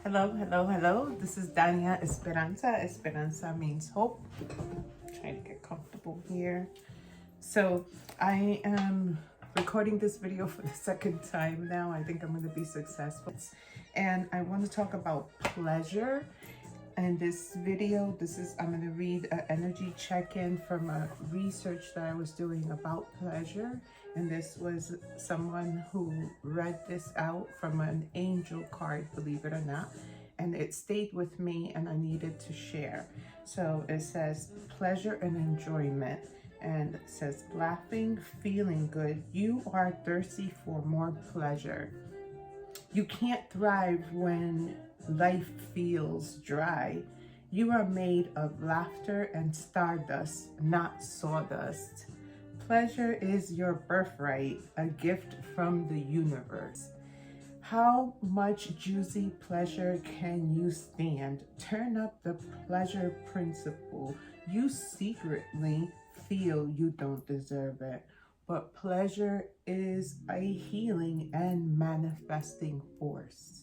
Hello, hello, hello. This is Dania Esperanza. Esperanza means hope. Trying to get comfortable here. So I am recording this video for the second time now. I think I'm going to be successful. And I want to talk about pleasure. And this video, I'm going to read an energy check-in from a research that I was doing about pleasure. And this was someone who read this out from an angel card, believe it or not. And it stayed with me and I needed to share. So it says pleasure and enjoyment. And it says laughing, feeling good. You are thirsty for more pleasure. You can't thrive when life feels dry. You are made of laughter and stardust, not sawdust. Pleasure is your birthright, a gift from the universe. How much juicy pleasure can you stand? Turn up the pleasure principle. You secretly feel you don't deserve it. But pleasure is a healing and manifesting force.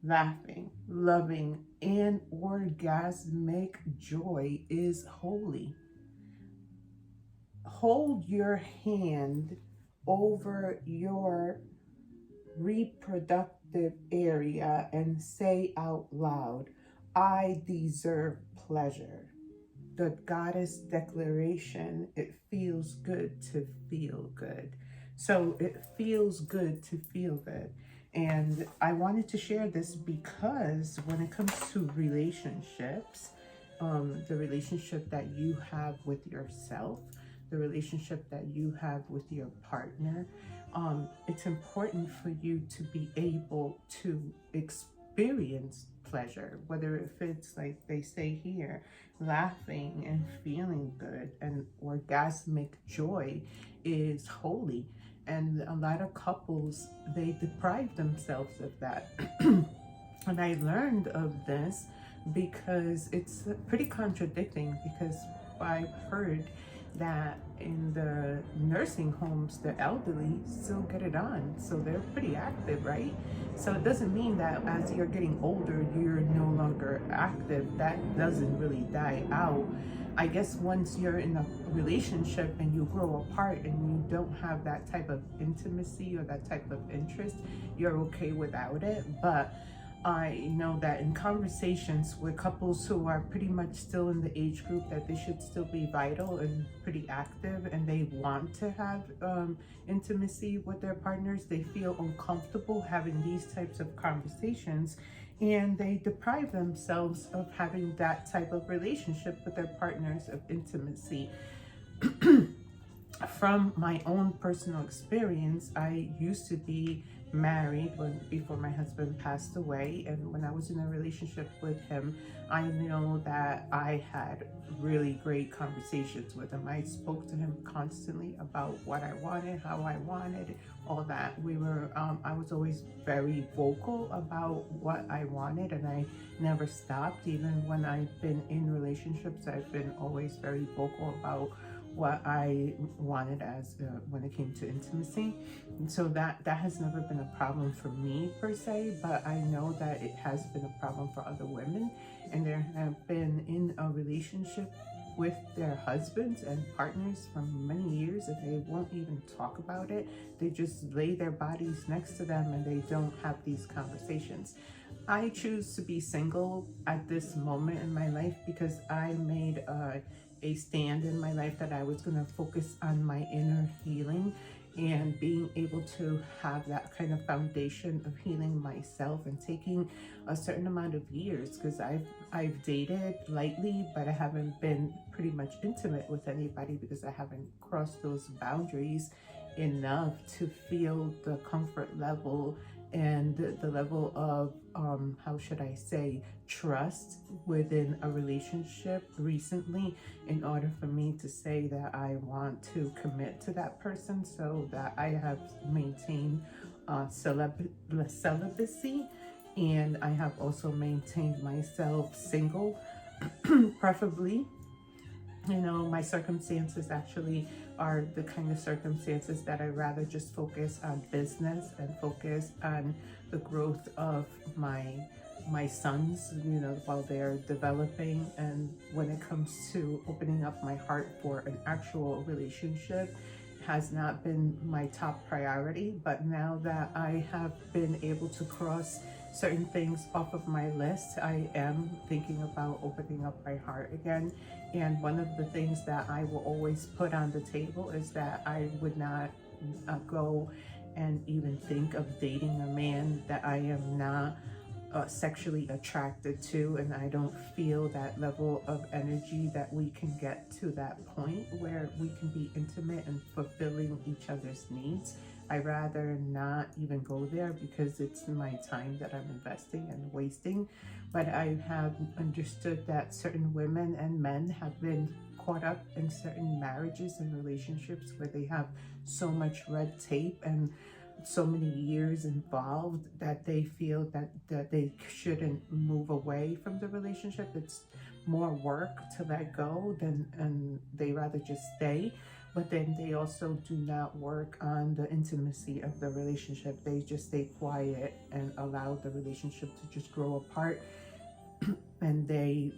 Laughing, loving, and orgasmic joy is holy. Hold your hand over your reproductive area and say out loud, I deserve pleasure. The goddess declaration, it feels good to feel good. So it feels good to feel good. And I wanted to share this because when it comes to relationships, the relationship that you have with yourself, the relationship that you have with your partner, it's important for you to be able to experience pleasure, whether if it's like they say here, laughing and feeling good, and orgasmic joy is holy. And a lot of couples, they deprive themselves of that. And I learned of this because it's pretty contradicting, because I've heard that in the nursing homes, the elderly still get it on. So they're pretty active, right? So it doesn't mean that as you're getting older, you're no longer active. That doesn't really die out. I guess once you're in a relationship and you grow apart and you don't have that type of intimacy or that type of interest, you're okay without it. But I know that in conversations with couples who are pretty much still in the age group that they should still be vital and pretty active, and they want to have intimacy with their partners, they feel uncomfortable having these types of conversations, and they deprive themselves of having that type of relationship with their partners, of intimacy. From my own personal experience, I used to be married before my husband passed away, and when I was in a relationship with him, I know that I had really great conversations with him. I spoke to him constantly about what I wanted, how I wanted, all that. I was always very vocal about what I wanted, and I never stopped. Even when I've been in relationships, I've been always very vocal about what I wanted as when it came to intimacy. And so that has never been a problem for me per se, but I know that it has been a problem for other women, and there have been in a relationship with their husbands and partners for many years, and they won't even talk about it. They just lay their bodies next to them and they don't have these conversations. I choose to be single at this moment in my life because I made a stand in my life that I was going to focus on my inner healing and being able to have that kind of foundation of healing myself, and taking a certain amount of years, because I've dated lightly, but I haven't been pretty much intimate with anybody because I haven't crossed those boundaries enough to feel the comfort level and the level of how should I say, trust within a relationship recently, in order for me to say that I want to commit to that person, so that I have maintained celibacy, and I have also maintained myself single, preferably. You know, my circumstances actually are the kind of circumstances that I rather just focus on business and focus on the growth of my my sons, while they're developing. And when it comes to opening up my heart for an actual relationship, has not been my top priority. But now that I have been able to cross certain things off of my list, I am thinking about opening up my heart again. And one of the things that I will always put on the table is that I would not go and even think of dating a man that I am not sexually attracted to, and I don't feel that level of energy that we can get to that point where we can be intimate and fulfilling each other's needs. I rather not even go there because it's my time that I'm investing and wasting. But I have understood that certain women and men have been caught up in certain marriages and relationships where they have so much red tape and so many years involved that they feel that they shouldn't move away from the relationship. It's more work to let go than, and they rather just stay. But then they also do not work on the intimacy of the relationship. They just stay quiet and allow the relationship to just grow apart. And they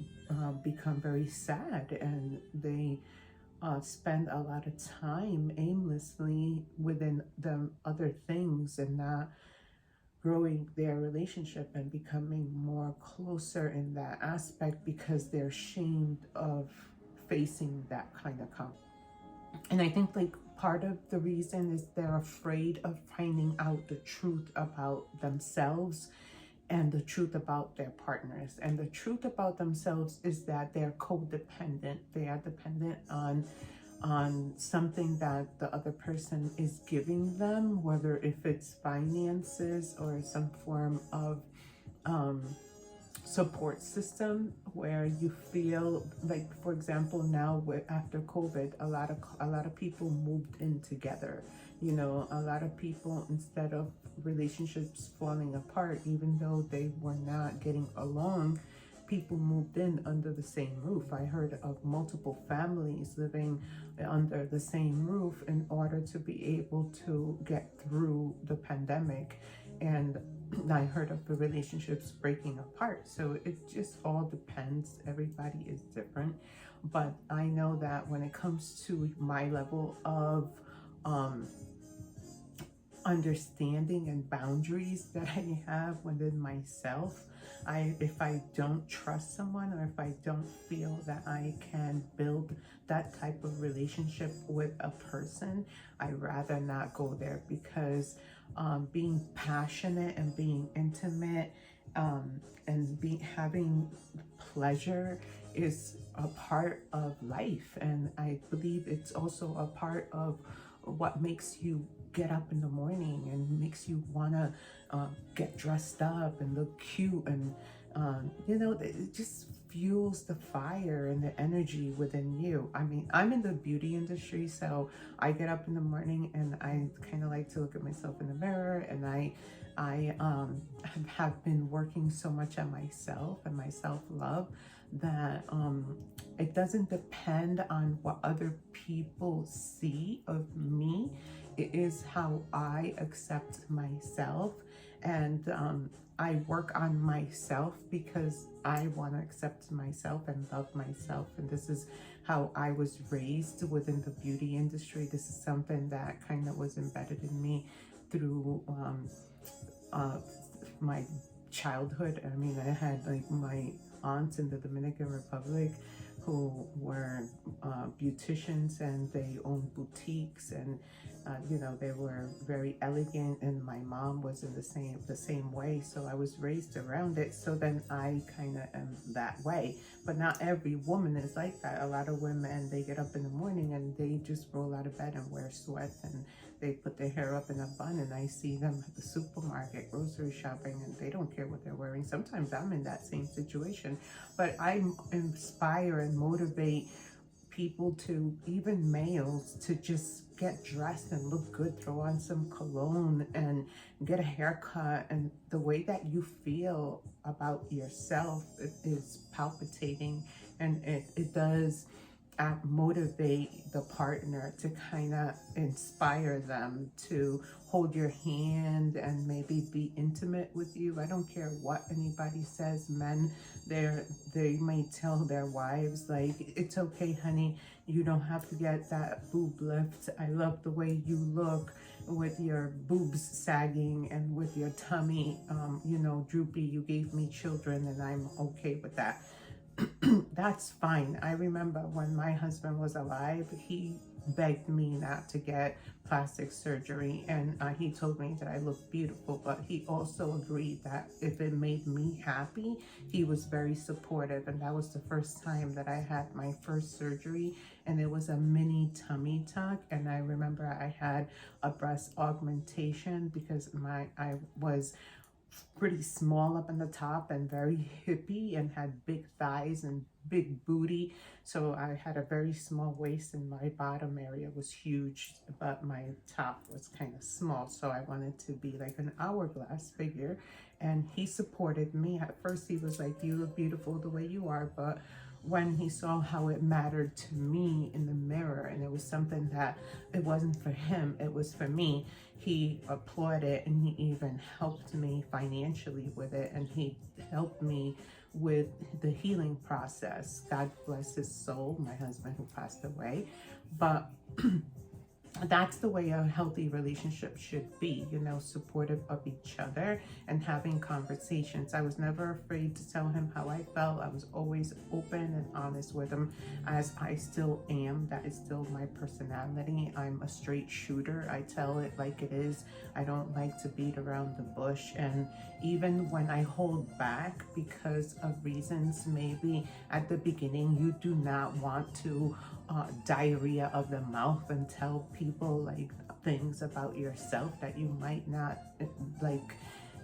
become very sad, and they spend a lot of time aimlessly within the other things and not growing their relationship and becoming more closer in that aspect because they're ashamed of facing that kind of conflict. And I think like part of the reason is they're afraid of finding out the truth about themselves and the truth about their partners. And the truth about themselves is that they're codependent. They are dependent on something that the other person is giving them, whether if it's finances or some form of support system, where you feel like, for example, now after COVID, a lot of people moved in together. A lot of people, instead of relationships falling apart, even though they were not getting along, people moved in under the same roof. I heard of multiple families living under the same roof in order to be able to get through the pandemic. And I heard of the relationships breaking apart. So it just all depends. Everybody is different. But I know that when it comes to my level of understanding and boundaries that I have within myself, if I don't trust someone, or if I don't feel that I can build that type of relationship with a person, I'd rather not go there. Because being passionate and being intimate and having pleasure is a part of life, and I believe it's also a part of what makes you get up in the morning and makes you want to get dressed up and look cute. And it just fuels the fire and the energy within you. I mean, I'm in the beauty industry, so I get up in the morning and I kind of like to look at myself in the mirror, and I have been working so much on myself and my self-love that it doesn't depend on what other people see of me. It is how I accept myself, and I work on myself because I want to accept myself and love myself. And this is how I was raised within the beauty industry. This is something that kind of was embedded in me through my childhood. I mean, I had like my aunts in the Dominican Republic who were beauticians, and they owned boutiques, and they were very elegant, and my mom was in the same way, so I was raised around it. So then I kind of am that way. But not every woman is like that. A lot of women, they get up in the morning and they just roll out of bed and wear sweats, and they put their hair up in a bun, and I see them at the supermarket grocery shopping, and they don't care what they're wearing. Sometimes I'm in that same situation. But I inspire and motivate people to, even males, to just get dressed and look good, throw on some cologne and get a haircut. And the way that you feel about yourself is palpitating, and it does motivate the partner, to kind of inspire them to hold your hand and maybe be intimate with you. I don't care what anybody says. Men, they may tell their wives, like, it's okay, honey, you don't have to get that boob lift. I love the way you look with your boobs sagging and with your tummy, droopy. You gave me children and I'm okay with that. That's fine. I remember when my husband was alive, he begged me not to get plastic surgery, and he told me that I looked beautiful, but he also agreed that if it made me happy, he was very supportive. And that was the first time that I had my first surgery, and it was a mini tummy tuck. And I remember I had a breast augmentation because I was pretty small up in the top and very hippie and had big thighs and big booty. So I had a very small waist and my bottom area was huge, but my top was kind of small. So I wanted to be like an hourglass figure. And he supported me. At first he was like, you look beautiful the way you are, but when he saw how it mattered to me in the mirror, and it was something that it wasn't for him, it was for me, he applauded, and he even helped me financially with it, and he helped me with the healing process. God bless his soul, my husband who passed away. But that's the way a healthy relationship should be, supportive of each other and having conversations. I was never afraid to tell him how I felt. I was always open and honest with him, as I still am. That is still my personality. I'm a straight shooter. I tell it like it is. I don't like to beat around the bush. And even when I hold back because of reasons, maybe at the beginning you do not want to diarrhea of the mouth and tell people like things about yourself that you might not like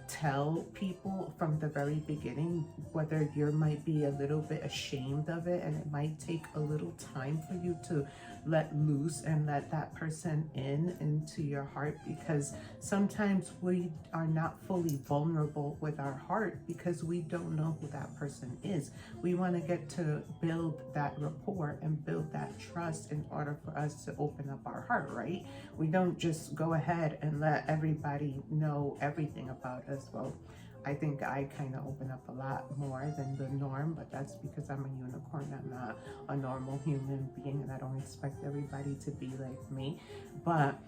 tell people from the very beginning, whether you might be a little bit ashamed of it, and it might take a little time for you to let loose and let that person into your heart, because sometimes we are not fully vulnerable with our heart because we don't know who that person is. We want to get to build that rapport and build that trust in order for us to open up our heart, right? We don't just go ahead and let everybody know everything about us. Well, I think I kind of open up a lot more than the norm, but that's because I'm a unicorn. I'm not a normal human being, and I don't expect everybody to be like me. But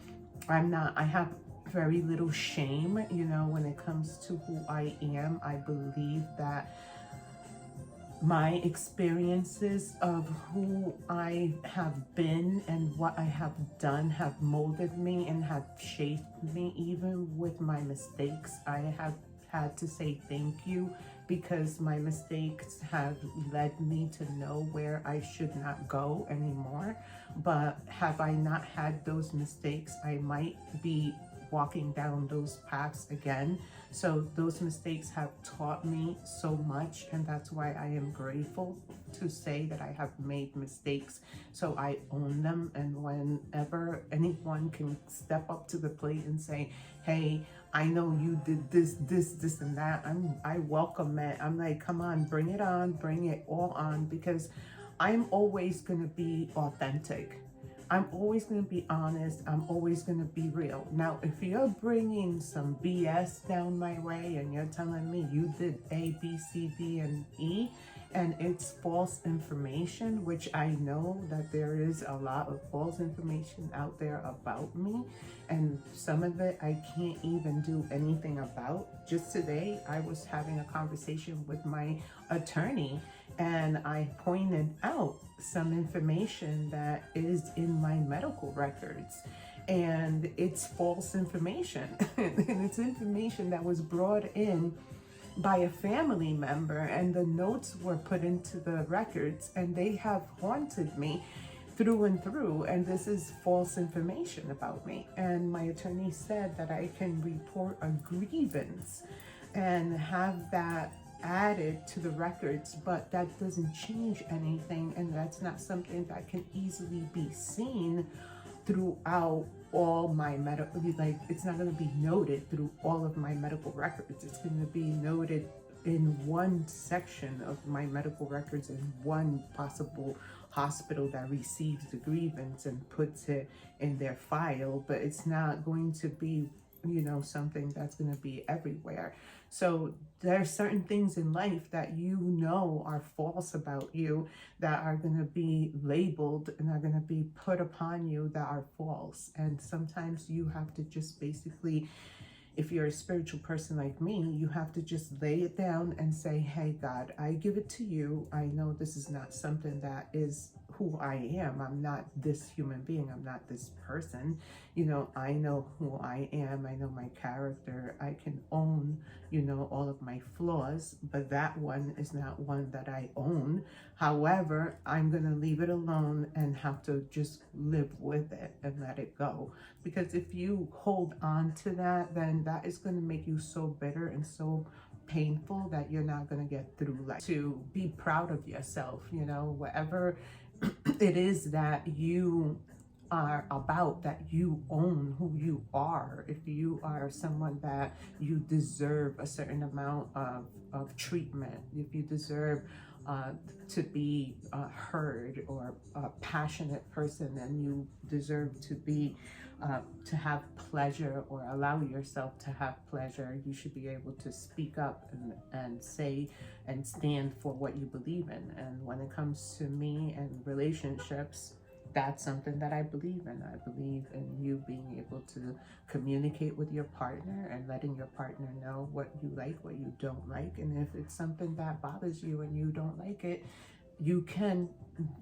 I have very little shame, when it comes to who I am. I believe that my experiences of who I have been and what I have done have molded me and have shaped me. Even with my mistakes, I have had to say thank you, because my mistakes have led me to know where I should not go anymore. But have I not had those mistakes, I might be walking down those paths again. So those mistakes have taught me so much, and that's why I am grateful to say that I have made mistakes. So I own them, and whenever anyone can step up to the plate and say, hey, I know you did this, and that, I welcome it. I'm like, come on, bring it on, bring it all on, because I'm always gonna be authentic. I'm always going to be honest. I'm always going to be real. Now, if you're bringing some BS down my way and you're telling me you did A, B, C, D, and E, and it's false information, which I know that there is a lot of false information out there about me, and some of it I can't even do anything about. Just today, I was having a conversation with my attorney, and I pointed out some information that is in my medical records, and it's false information. And it's information that was brought in by a family member, and the notes were put into the records, and they have haunted me through and through, and this is false information about me. And my attorney said that I can report a grievance and have that added to the records, but that doesn't change anything, and that's not something that can easily be seen throughout all my medical, like, it's not going to be noted through all of my medical records. It's going to be noted in one section of my medical records in one possible hospital that receives the grievance and puts it in their file, but it's not going to be, something that's going to be everywhere. So there are certain things in life that are false about you, that are going to be labeled and are going to be put upon you, that are false. And sometimes you have to just basically, if you're a spiritual person like me, you have to just lay it down and say, hey, God, I give it to you. I know this is not something that is who I am. I'm not this human being. I'm not this person. I know who I am. I know my character. I can own, all of my flaws, but that one is not one that I own. However, I'm going to leave it alone and have to just live with it and let it go. Because if you hold on to that, then that is going to make you so bitter and so painful that you're not going to get through life. To be proud of yourself, whatever it is that you are about, that you own who you are. If you are someone that you deserve a certain amount of treatment, if you deserve to be heard, or a passionate person, and you deserve to be to have pleasure, or allow yourself to have pleasure, you should be able to speak up and say and stand for what you believe in. And when it comes to me and relationships, that's something that I believe in. I believe in you being able to communicate with your partner and letting your partner know what you like, what you don't like. And if it's something that bothers you and you don't like it, you can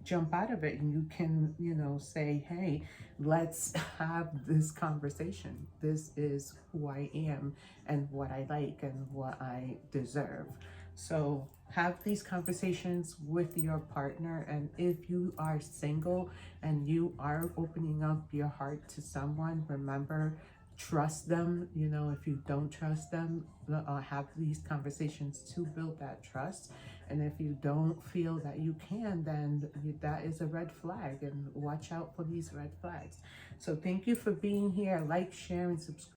jump out of it, and you can, say, hey, let's have this conversation. This is who I am and what I like and what I deserve. So have these conversations with your partner. And if you are single and you are opening up your heart to someone, remember, trust them. If you don't trust them, have these conversations to build that trust. And if you don't feel that you can, then that is a red flag, and watch out for these red flags. So thank you for being here. Like, share, and subscribe.